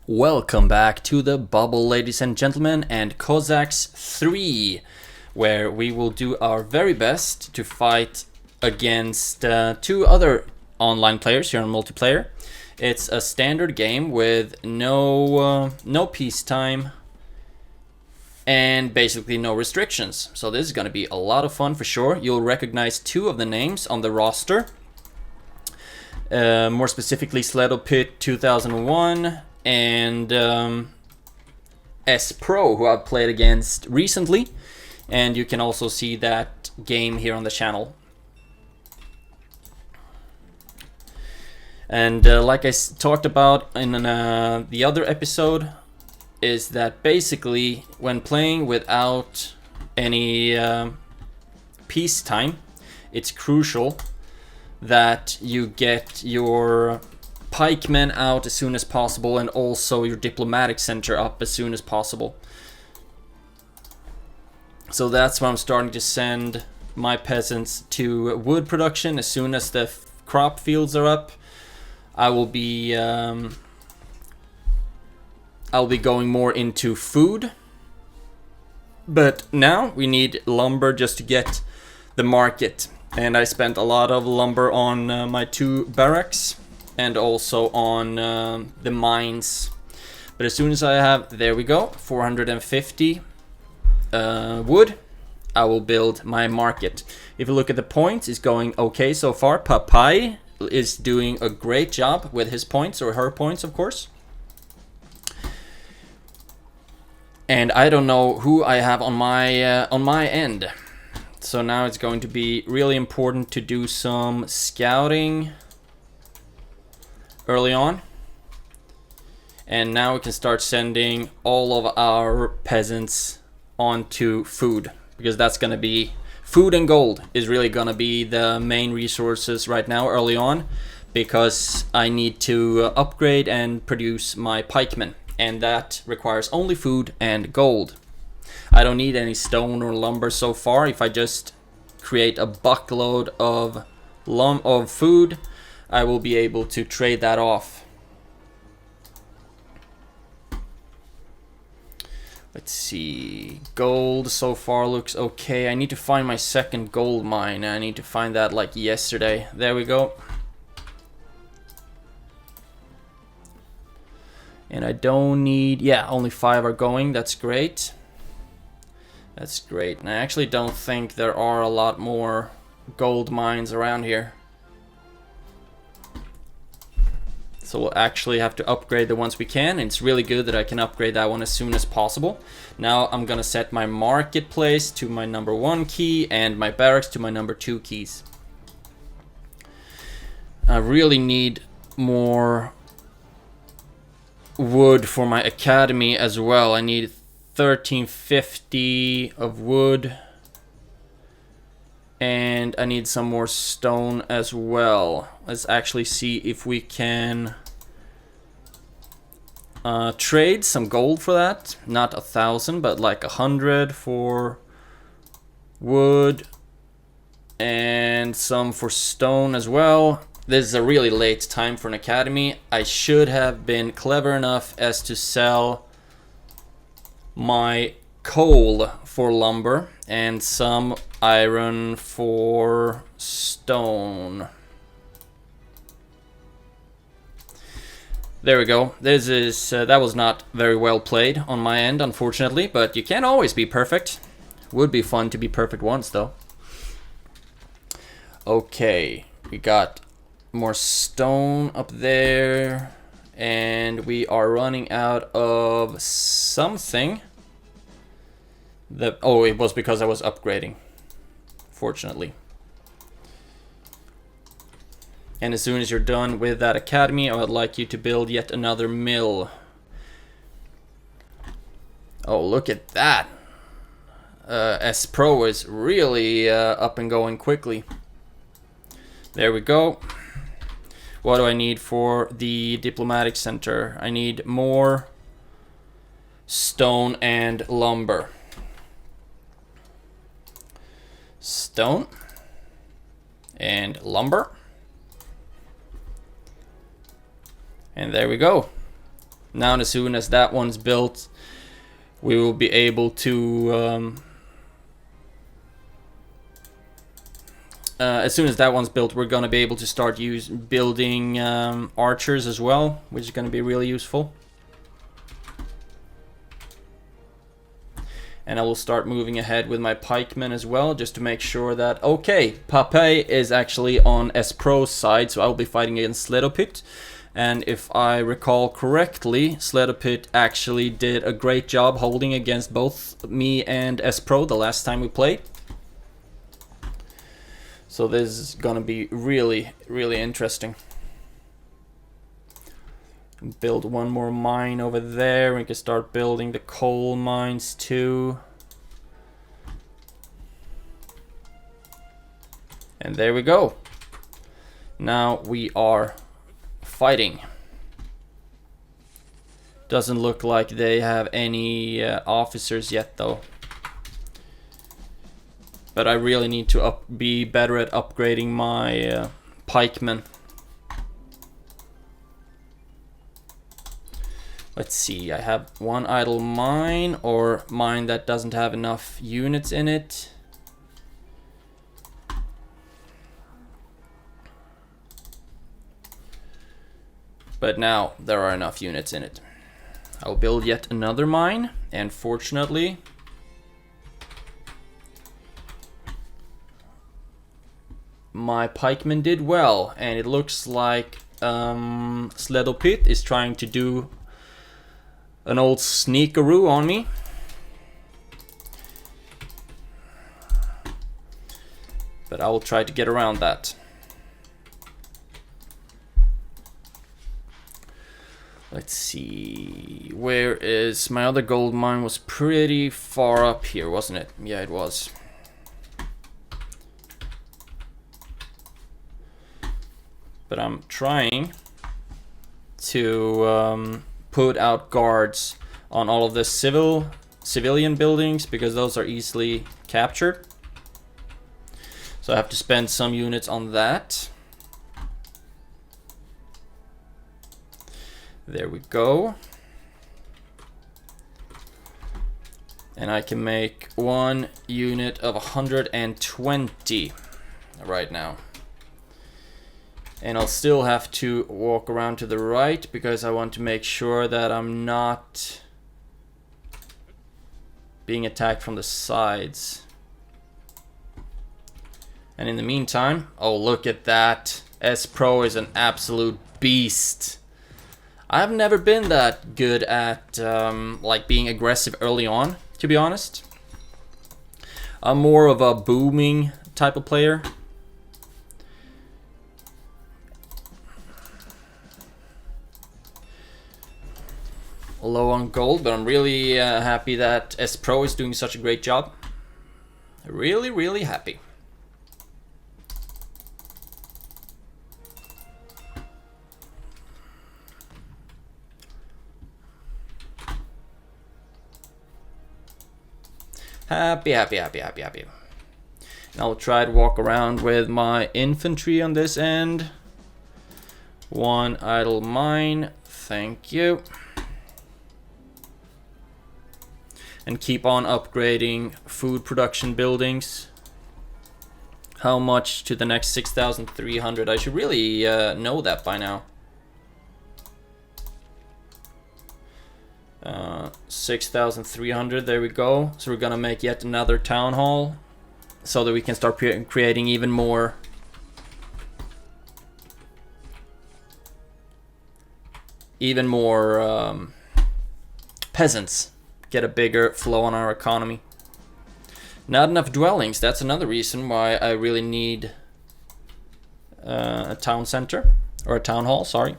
Welcome back to the bubble, ladies and gentlemen, and Cossacks 3, where we will do our very best to fight against two other online players here on multiplayer. It's a standard game with no peacetime and basically no restrictions. So this is going to be a lot of fun for sure. You'll recognize two of the names on the roster. More specifically, Sleddle Pit 2001 and S Pro, who I've played against recently, and you can also see that game here on the channel. And like I talked about in the other episode, is that basically when playing without any peacetime, it's crucial that you get your pikemen out as soon as possible and also your diplomatic center up as soon as possible. So that's why I'm starting to send my peasants to wood production as soon as the crop fields are up. I'll be going more into food, but now we need lumber just to get the market, and I spent a lot of lumber on my two barracks and also on the mines. But as soon as I have, there we go, 450 wood, I will build my market. If you look at the points, it's going okay so far. Papai is doing a great job with his points, or her points, of course. And I don't know who I have on my end. So now it's going to be really important to do some scouting early on, and now we can start sending all of our peasants onto food, because that's going to be food, and gold is really going to be the main resources right now early on, because I need to upgrade and produce my pikemen, and that requires only food and gold. I don't need any stone or lumber so far. If I just create a buckload of food, I will be able to trade that off. Let's see. Gold so far looks okay. I need to find my second gold mine. I need to find that like yesterday. There we go. And I don't need... yeah, only 5 are going. That's great. That's great. And I actually don't think there are a lot more gold mines around here. So we'll actually have to upgrade the ones we can, and it's really good that I can upgrade that one as soon as possible. Now I'm gonna set my marketplace to my number 1 key and my barracks to my number 2 keys. I really need more wood for my academy as well. I need 1350 of wood, and I need some more stone as well. Let's actually see if we can trade some gold for that. Not 1,000, but like 100 for wood and some for stone as well. This is a really late time for an academy. I should have been clever enough as to sell my coal for lumber and some iron for stone. There we go. This is that was not very well played on my end, unfortunately, but you can't always be perfect. Would be fun to be perfect once, though. Okay, we got more stone up there, and we are running out of something. Oh, it was because I was upgrading, fortunately. And as soon as you're done with that academy, I would like you to build yet another mill. Oh, look at that. S Pro is really up and going quickly. There we go. What do I need for the diplomatic center? I need more stone and lumber. Stone and lumber. And there we go. Now, as soon as that one's built, we will be able to... as soon as that one's built, we're going to be able to start building archers as well, which is going to be really useful. And I will start moving ahead with my pikemen as well, just to make sure that... Okay, Pape is actually on S-Pro's side, so I will be fighting against Sledopit. And if I recall correctly, Sledopit actually did a great job holding against both me and S-Pro the last time we played. So this is gonna be really, really interesting. Build one more mine over there. We can start building the coal mines too. And there we go. Now we are fighting. Doesn't look like they have any officers yet though. But I really need to be better at upgrading my pikemen. Let's see, I have one idle mine, or mine that doesn't have enough units in it. But now there are enough units in it. I'll build yet another mine, and fortunately my pikemen did well, and it looks like Sledopit is trying to do an old sneakaroo on me. But I will try to get around that. Let's see, where is my other gold mine? Was pretty far up here, wasn't it? Yeah, it was. But I'm trying to put out guards on all of the civilian buildings, because those are easily captured. So I have to spend some units on that. There we go. And I can make one unit of 120 right now. And I'll still have to walk around to the right, because I want to make sure that I'm not being attacked from the sides. And in the meantime, oh, look at that. S-Pro is an absolute beast. I've never been that good at like being aggressive early on, to be honest. I'm more of a booming type of player. Low on gold, but I'm really happy that S-Pro is doing such a great job. Really, really happy. Happy. And I'll try to walk around with my infantry on this end. One idle mine, thank you. And keep on upgrading food production buildings. How much to the next 6,300? I should really know that by now. 6,300, there we go. So we're gonna make yet another town hall, so that we can start creating even more peasants. Get a bigger flow on our economy. Not enough dwellings. That's another reason why I really need a town center, or a town hall, sorry.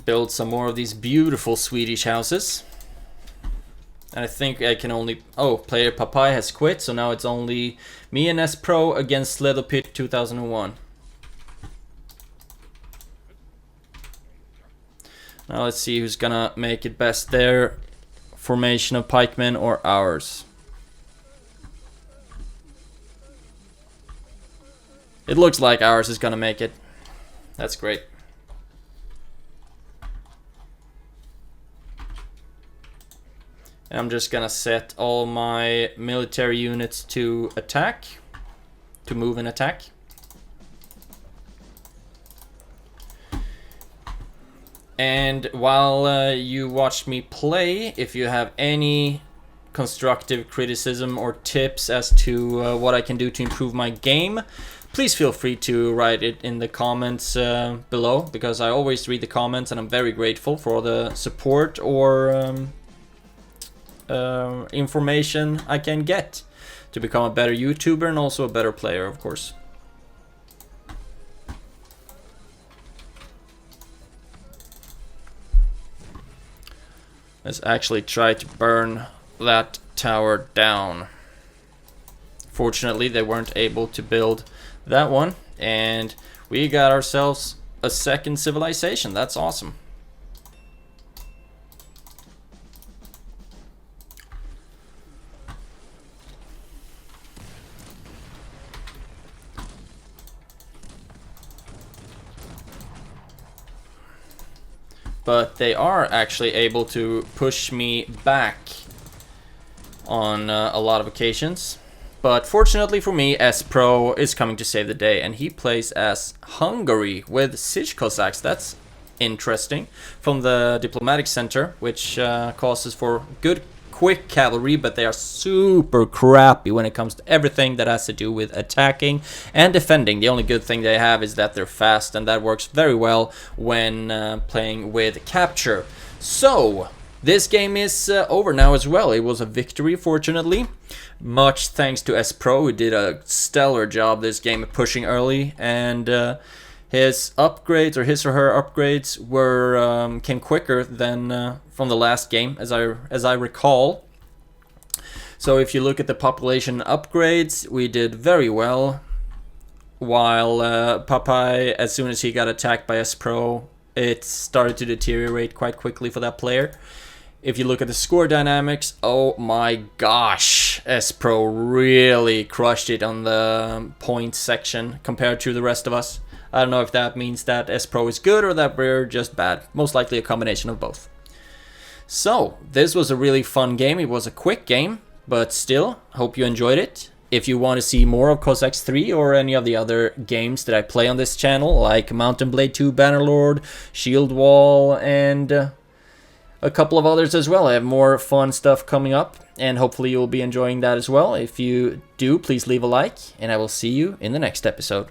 Build some more of these beautiful Swedish houses. And I think I can only... Oh, player Papai has quit, so now it's only me and S-Pro against Sledopit 2001. Now let's see who's gonna make it best there. Formation of pikemen or ours. It looks like ours is gonna make it. That's great. And I'm just gonna set all my military units to attack, to move and attack. And while you watch me play, if you have any constructive criticism or tips as to what I can do to improve my game, please feel free to write it in the comments below, because I always read the comments and I'm very grateful for the support or information I can get to become a better YouTuber and also a better player, of course. Let's actually try to burn that tower down. Fortunately, they weren't able to build that one, and we got ourselves a second civilization. That's awesome. But they are actually able to push me back on a lot of occasions. But fortunately for me, S-Pro is coming to save the day, and he plays as Hungary with Siege Cossacks. That's interesting. From the diplomatic center, which causes for good quick cavalry, but they are super crappy when it comes to everything that has to do with attacking and defending. The only good thing they have is that they're fast, and that works very well when playing with capture. So this game is over now as well. It was a victory, fortunately. Much thanks to S-Pro, who did a stellar job this game pushing early, and his upgrades, or his or her upgrades, were came quicker than from the last game, as I recall. So if you look at the population upgrades, we did very well. While Popeye, as soon as he got attacked by S-Pro, it started to deteriorate quite quickly for that player. If you look at the score dynamics, oh my gosh, S-Pro really crushed it on the points section compared to the rest of us. I don't know if that means that S-Pro is good or that we're just bad. Most likely a combination of both. So, this was a really fun game. It was a quick game, but still, hope you enjoyed it. If you want to see more of Cossacks 3 or any of the other games that I play on this channel, like Mountain Blade 2, Bannerlord, Shield Wall, and a couple of others as well. I have more fun stuff coming up, and hopefully you'll be enjoying that as well. If you do, please leave a like, and I will see you in the next episode.